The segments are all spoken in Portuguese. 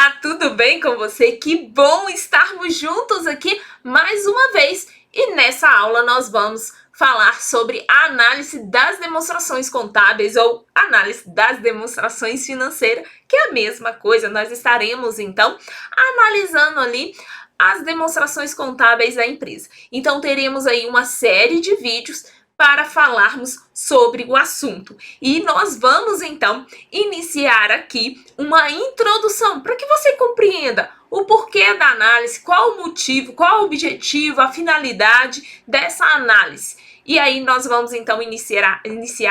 Olá, tudo bem com você? Que bom estarmos juntos aqui mais uma vez. E nessa aula nós vamos falar sobre a análise das demonstrações contábeis ou análise das demonstrações financeiras, que é a mesma coisa. Nós estaremos então analisando ali as demonstrações contábeis da empresa. Então teremos aí uma série de vídeos para falarmos sobre o assunto. E nós vamos, então, iniciar aqui uma introdução para que você compreenda o porquê da análise, qual o motivo, qual o objetivo, a finalidade dessa análise. E aí nós vamos, então, iniciar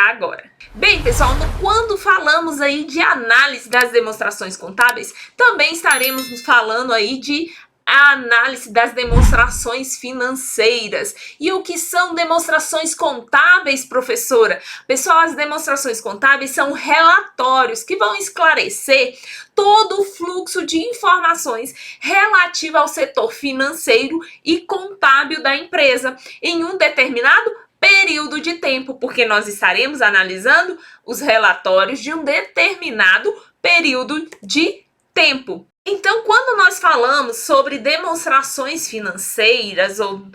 agora. Bem, pessoal, quando falamos aí de análise das demonstrações contábeis, também estaremos falando aí de a análise das demonstrações financeiras. E o que são demonstrações contábeis, professora? Pessoal, as demonstrações contábeis são relatórios que vão esclarecer todo o fluxo de informações relativo ao setor financeiro e contábil da empresa em um determinado período de tempo, porque nós estaremos analisando os relatórios de um determinado período de tempo. Então, quando nós falamos sobre demonstrações financeiras ou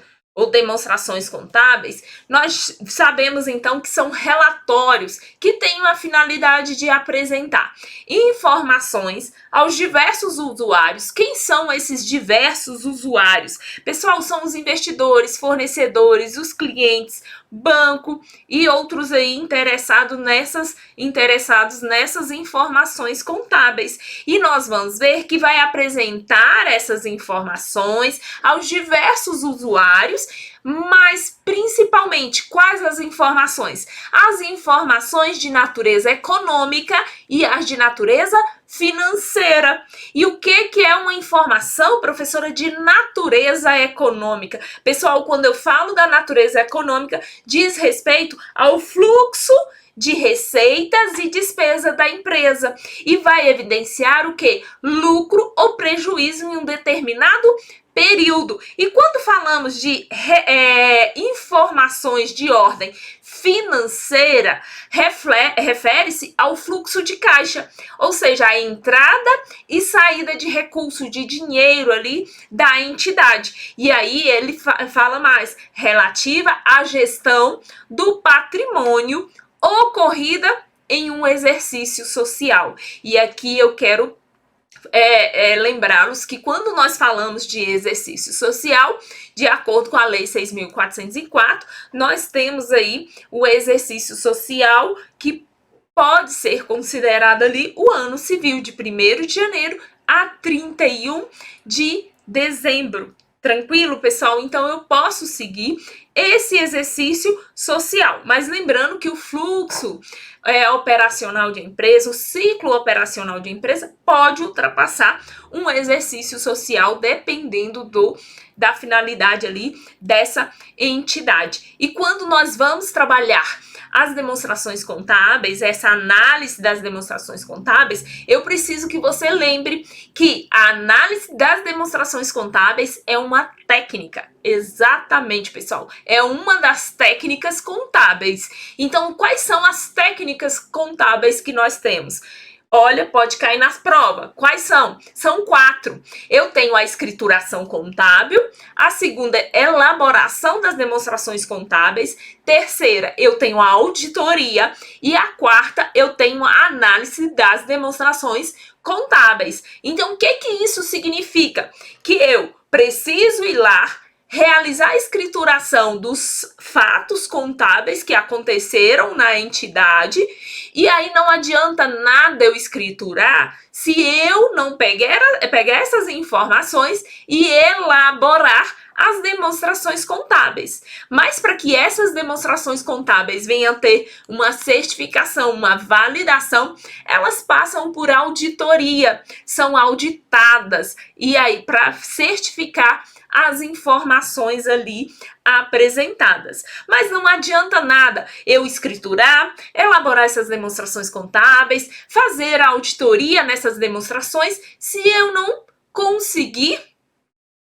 demonstrações contábeis, nós sabemos então que são relatórios que têm a finalidade de apresentar informações aos diversos usuários. Quem são esses diversos usuários? Pessoal, são os investidores, fornecedores, os clientes, banco e outros aí interessados nessas informações contábeis. E nós vamos ver que vai apresentar essas informações aos diversos usuários, mas principalmente quais as informações? As informações de natureza econômica e as de natureza financeira. E o que é uma informação, professora, de natureza econômica? Pessoal, quando eu falo da natureza econômica, diz respeito ao fluxo de receitas e despesa da empresa e vai evidenciar o que? Lucro ou prejuízo em um determinado período. E quando falamos de informações de ordem financeira, refere-se ao fluxo de caixa, ou seja, a entrada e saída de recurso de dinheiro ali da entidade. E aí ele fala mais relativa à gestão do patrimônio ocorrida em um exercício social. E aqui eu quero lembrá-los que quando nós falamos de exercício social, de acordo com a Lei 6.404, nós temos aí o exercício social que pode ser considerado ali o ano civil, de 1º de janeiro a 31 de dezembro. Tranquilo, pessoal? Então, eu posso seguir esse exercício social. Mas lembrando que o fluxo operacional de empresa, o ciclo operacional de empresa pode ultrapassar um exercício social dependendo da finalidade ali dessa entidade. E quando nós vamos trabalhar as demonstrações contábeis, essa análise das demonstrações contábeis, eu preciso que você lembre que a análise das demonstrações contábeis é uma técnica. Exatamente, pessoal. É uma das técnicas contábeis. Então, quais são as técnicas contábeis que nós temos? Olha, pode cair nas provas. Quais são? São 4. Eu tenho a escrituração contábil, a segunda é elaboração das demonstrações contábeis, terceira eu tenho a auditoria e a quarta eu tenho a análise das demonstrações contábeis. Então, o que isso significa? Que eu preciso ir lá, realizar a escrituração dos fatos contábeis que aconteceram na entidade, e aí não adianta nada eu escriturar se eu não pegar essas informações e elaborar as demonstrações contábeis. Mas para que essas demonstrações contábeis venham a ter uma certificação, uma validação, elas passam por auditoria, são auditadas, e aí para certificar as informações ali apresentadas. Mas não adianta nada eu escriturar, elaborar essas demonstrações contábeis, fazer a auditoria nessas demonstrações, se eu não conseguir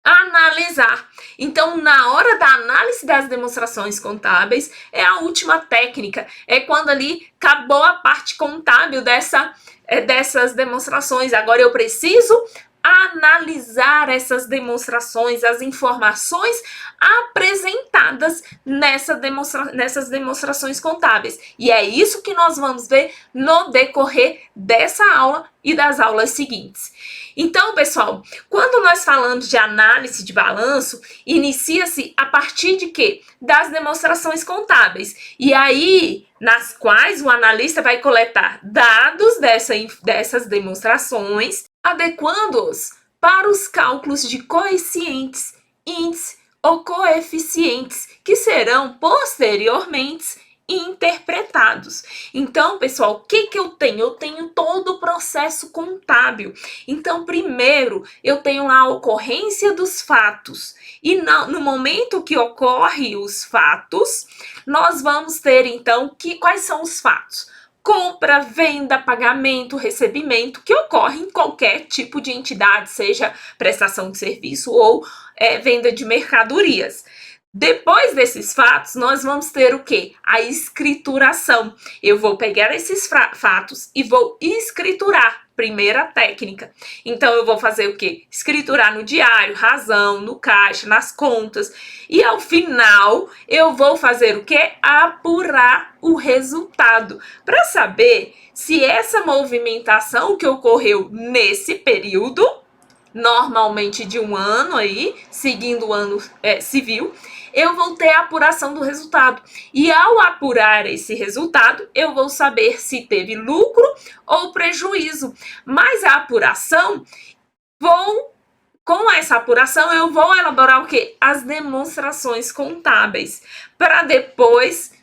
analisar. Então, na hora da análise das demonstrações contábeis, é a última técnica, é quando ali acabou a parte contábil dessa dessas demonstrações. Agora eu preciso analisar essas demonstrações, as informações apresentadas nessas demonstrações contábeis. E é isso que nós vamos ver no decorrer dessa aula e das aulas seguintes. Então, pessoal, quando nós falamos de análise de balanço, inicia-se a partir de quê? Das demonstrações contábeis. E aí, nas quais o analista vai coletar dados dessas demonstrações, adequando-os para os cálculos de coeficientes, índices ou coeficientes que serão posteriormente interpretados. Então, pessoal, o que eu tenho? Eu tenho todo o processo contábil. Então, primeiro, eu tenho lá a ocorrência dos fatos. E no momento que ocorrem os fatos, nós vamos ter, então, quais são os fatos? Compra, venda, pagamento, recebimento, que ocorre em qualquer tipo de entidade, seja prestação de serviço ou venda de mercadorias. Depois desses fatos, nós vamos ter o quê? A escrituração. Eu vou pegar esses fatos e vou escriturar. Primeira técnica. Então, eu vou fazer o quê? Escriturar no diário, razão, no caixa, nas contas. E ao final, eu vou fazer o quê? Apurar o resultado. Para saber se essa movimentação que ocorreu nesse período, normalmente de um ano aí, seguindo o ano civil, eu vou ter a apuração do resultado. E ao apurar esse resultado, eu vou saber se teve lucro ou prejuízo. Mas a apuração, com essa apuração, eu vou elaborar o quê? As demonstrações contábeis. Para depois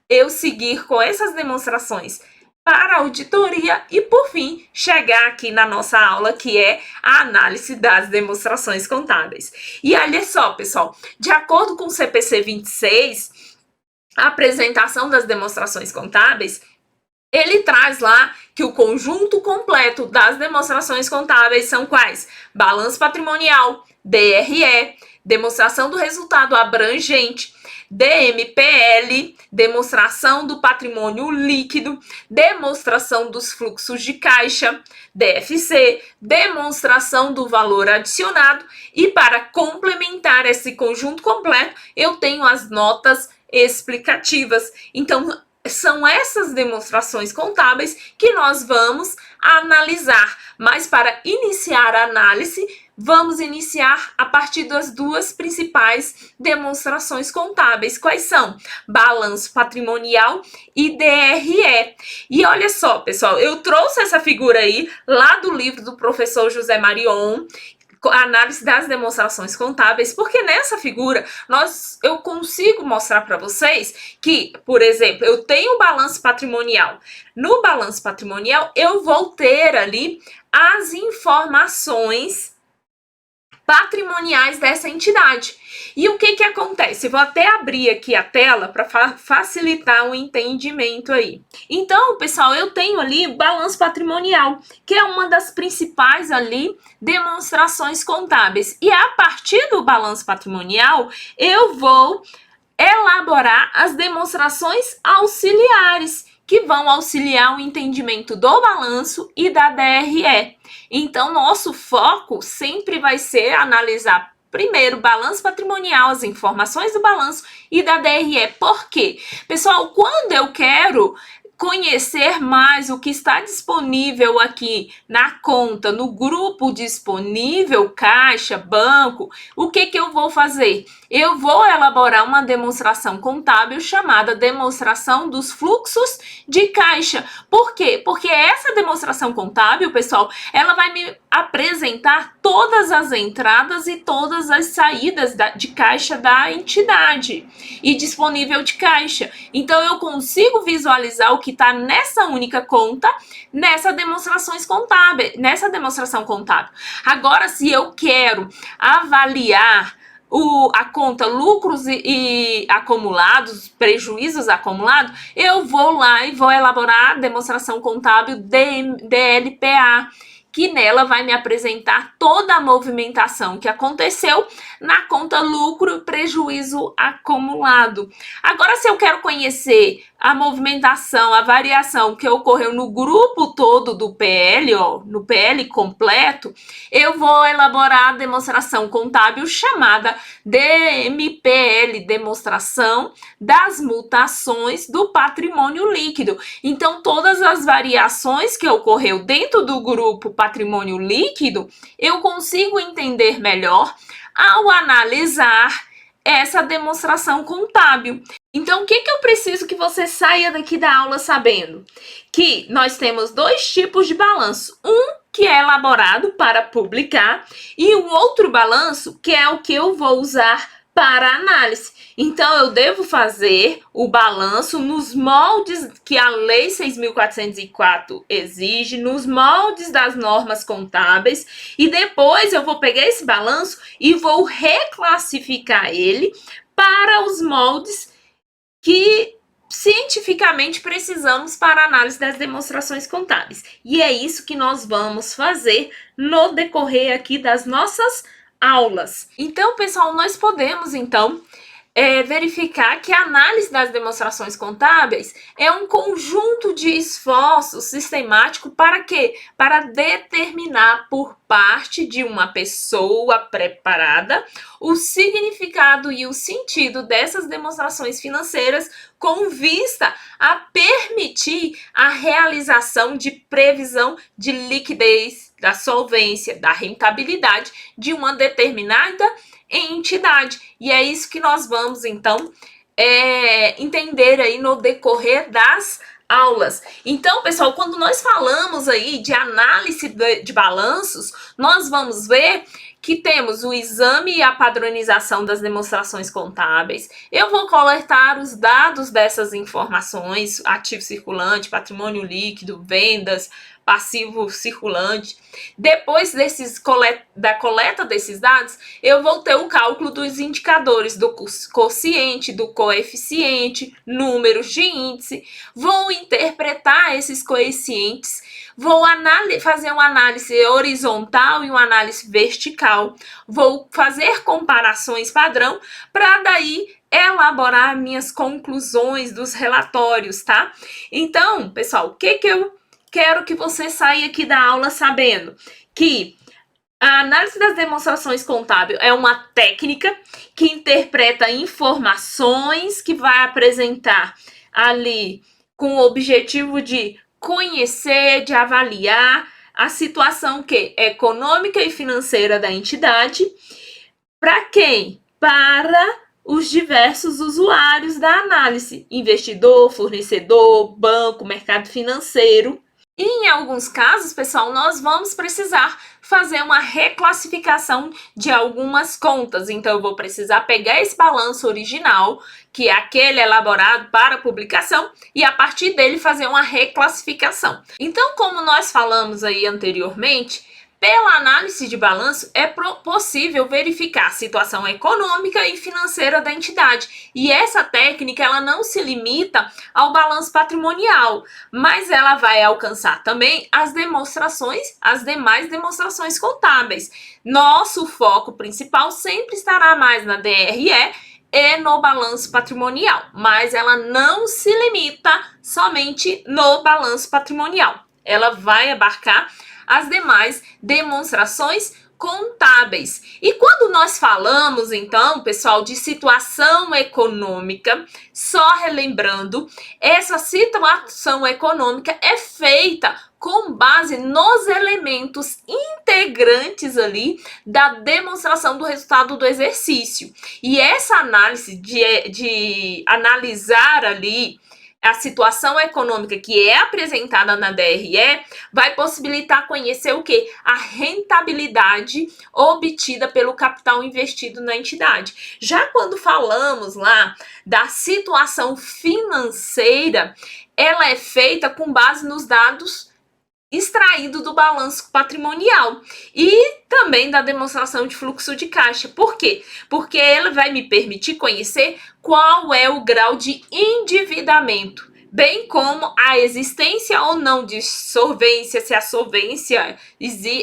eu seguir com essas demonstrações para a auditoria e, por fim, chegar aqui na nossa aula, que é a análise das demonstrações contábeis. E olha só, pessoal, de acordo com o CPC 26, a apresentação das demonstrações contábeis, ele traz lá que o conjunto completo das demonstrações contábeis são quais? Balanço patrimonial, DRE, demonstração do resultado abrangente, DMPL, demonstração do patrimônio líquido, demonstração dos fluxos de caixa, DFC, demonstração do valor adicionado, e para complementar esse conjunto completo, eu tenho as notas explicativas. Então, são essas demonstrações contábeis que nós vamos analisar. Mas para iniciar a análise, vamos iniciar a partir das duas principais demonstrações contábeis. Quais são? Balanço patrimonial e DRE. E olha só, pessoal, eu trouxe essa figura aí lá do livro do professor José Marion, análise das demonstrações contábeis, porque nessa figura eu consigo mostrar para vocês que, por exemplo, eu tenho o balanço patrimonial. No balanço patrimonial, eu vou ter ali as informações patrimoniais dessa entidade. E o que acontece? Vou até abrir aqui a tela para facilitar o entendimento aí. Então, pessoal, eu tenho ali balanço patrimonial, que é uma das principais ali demonstrações contábeis. E a partir do balanço patrimonial, eu vou elaborar as demonstrações auxiliares, que vão auxiliar o entendimento do balanço e da DRE. Então, nosso foco sempre vai ser analisar primeiro o balanço patrimonial, as informações do balanço e da DRE. Por quê? Pessoal, quando eu quero conhecer mais o que está disponível aqui na conta, no grupo disponível, caixa, banco, o que eu vou fazer? Eu vou elaborar uma demonstração contábil chamada demonstração dos fluxos de caixa. Por quê? Porque essa demonstração contábil, pessoal, ela vai me apresentar todas as entradas e todas as saídas de caixa da entidade e disponível de caixa. Então, eu consigo visualizar o que está nessa única conta, nessa demonstração contábil. Agora, se eu quero avaliar a conta lucros e acumulados, prejuízos acumulados, eu vou lá e vou elaborar a demonstração contábil DLPA, que nela vai me apresentar toda a movimentação que aconteceu na conta lucro e prejuízo acumulado. Agora, se eu quero conhecer a movimentação, a variação que ocorreu no grupo todo do PL, ó, no PL completo, eu vou elaborar a demonstração contábil chamada DMPL, demonstração das mutações do patrimônio líquido. Então, todas as variações que ocorreu dentro do grupo patrimônio líquido, eu consigo entender melhor ao analisar essa demonstração contábil. Então, o que eu preciso que você saia daqui da aula sabendo? Que nós temos dois tipos de balanço. Um que é elaborado para publicar e um outro balanço que é o que eu vou usar para análise. Então, eu devo fazer o balanço nos moldes que a Lei 6.404 exige, nos moldes das normas contábeis, e depois eu vou pegar esse balanço e vou reclassificar ele para os moldes que cientificamente precisamos para a análise das demonstrações contábeis. E é isso que nós vamos fazer no decorrer aqui das nossas aulas. Então, pessoal, nós podemos, então, verificar que a análise das demonstrações contábeis é um conjunto de esforços sistemático para quê? Para determinar por parte de uma pessoa preparada o significado e o sentido dessas demonstrações financeiras com vista a permitir a realização de previsão de liquidez, da solvência, da rentabilidade de uma determinada entidade. E é isso que nós vamos, então, entender aí no decorrer das aulas. Então, pessoal, quando nós falamos aí de análise de balanços, nós vamos ver que temos o exame e a padronização das demonstrações contábeis. Eu vou coletar os dados dessas informações, ativo circulante, patrimônio líquido, vendas, passivo circulante. Depois da coleta desses dados, eu vou ter o cálculo dos indicadores do quociente, do coeficiente, números de índice. Vou interpretar esses coeficientes, vou fazer uma análise horizontal e uma análise vertical. Vou fazer comparações padrão para daí elaborar minhas conclusões dos relatórios, tá? Então, pessoal, o que eu quero que você saia aqui da aula sabendo? Que a análise das demonstrações contábeis é uma técnica que interpreta informações, que vai apresentar ali com o objetivo de conhecer, de avaliar a situação econômica e financeira da entidade. Para quem? Para os diversos usuários da análise: investidor, fornecedor, banco, mercado financeiro. E em alguns casos, pessoal, nós vamos precisar fazer uma reclassificação de algumas contas. Então, eu vou precisar pegar esse balanço original, que é aquele elaborado para publicação, e a partir dele fazer uma reclassificação. Então, como nós falamos aí anteriormente, pela análise de balanço é possível verificar a situação econômica e financeira da entidade. E essa técnica ela não se limita ao balanço patrimonial, mas ela vai alcançar também as demais demonstrações contábeis. Nosso foco principal sempre estará mais na DRE e no balanço patrimonial, mas ela não se limita somente no balanço patrimonial. Ela vai abarcar as demais demonstrações contábeis. E quando nós falamos, então, pessoal, de situação econômica, só relembrando, essa situação econômica é feita com base nos elementos integrantes ali da demonstração do resultado do exercício. E essa análise de analisar ali a situação econômica que é apresentada na DRE vai possibilitar conhecer o quê? A rentabilidade obtida pelo capital investido na entidade. Já quando falamos lá da situação financeira, ela é feita com base nos dados extraído do balanço patrimonial e também da demonstração de fluxo de caixa. Por quê? Porque ela vai me permitir conhecer qual é o grau de endividamento, bem como a existência ou não de solvência, se a solvência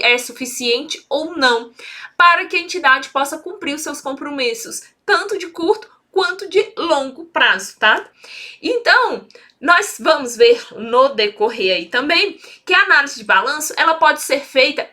é suficiente ou não, para que a entidade possa cumprir os seus compromissos, tanto de curto quanto de longo prazo, tá? Então, nós vamos ver no decorrer aí também que a análise de balanço, ela pode ser feita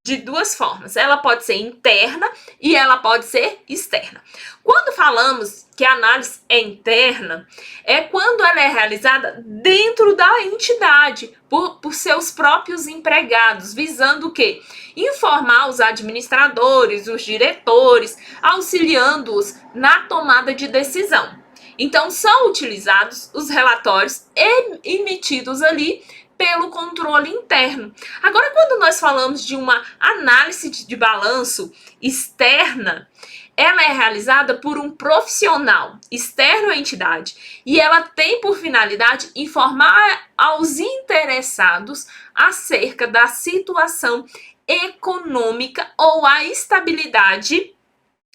de duas formas. Ela pode ser interna e ela pode ser externa. Quando falamos que a análise é interna, é quando ela é realizada dentro da entidade, por seus próprios empregados, visando o quê? Informar os administradores, os diretores, auxiliando-os na tomada de decisão. Então, são utilizados os relatórios emitidos ali pelo controle interno. Agora, quando nós falamos de uma análise de balanço externa, ela é realizada por um profissional externo à entidade e ela tem por finalidade informar aos interessados acerca da situação econômica ou a estabilidade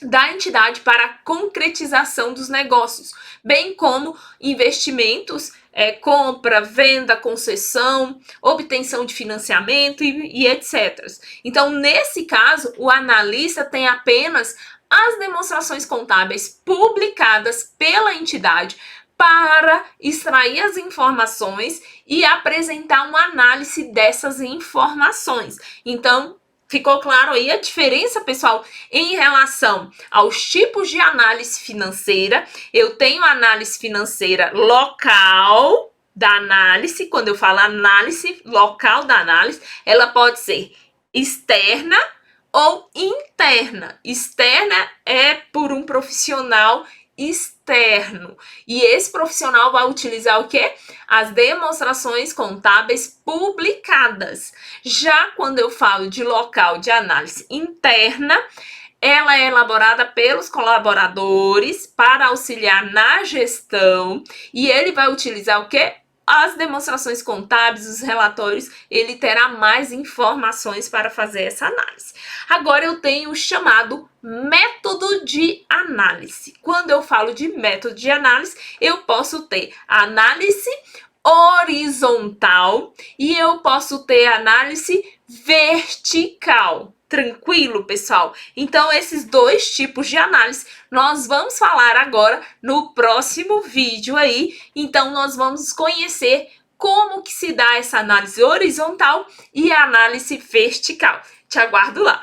da entidade para a concretização dos negócios, bem como investimentos, compra, venda, concessão, obtenção de financiamento e etc. Então, nesse caso, o analista tem apenas as demonstrações contábeis publicadas pela entidade para extrair as informações e apresentar uma análise dessas informações. Então, ficou claro aí a diferença, pessoal, em relação aos tipos de análise financeira. Eu tenho análise financeira local da análise. Quando eu falo análise local da análise, ela pode ser externa ou interna. Externa é por um profissional externo. E esse profissional vai utilizar o quê? As demonstrações contábeis publicadas. Já quando eu falo de local de análise interna, ela é elaborada pelos colaboradores para auxiliar na gestão e ele vai utilizar o quê? As demonstrações contábeis, os relatórios, ele terá mais informações para fazer essa análise. Agora eu tenho o chamado método de análise. Quando eu falo de método de análise, eu posso ter análise horizontal e eu posso ter análise vertical. Tranquilo, pessoal? Então, esses dois tipos de análise nós vamos falar agora no próximo vídeo aí. Então, nós vamos conhecer como que se dá essa análise horizontal e a análise vertical. Te aguardo lá!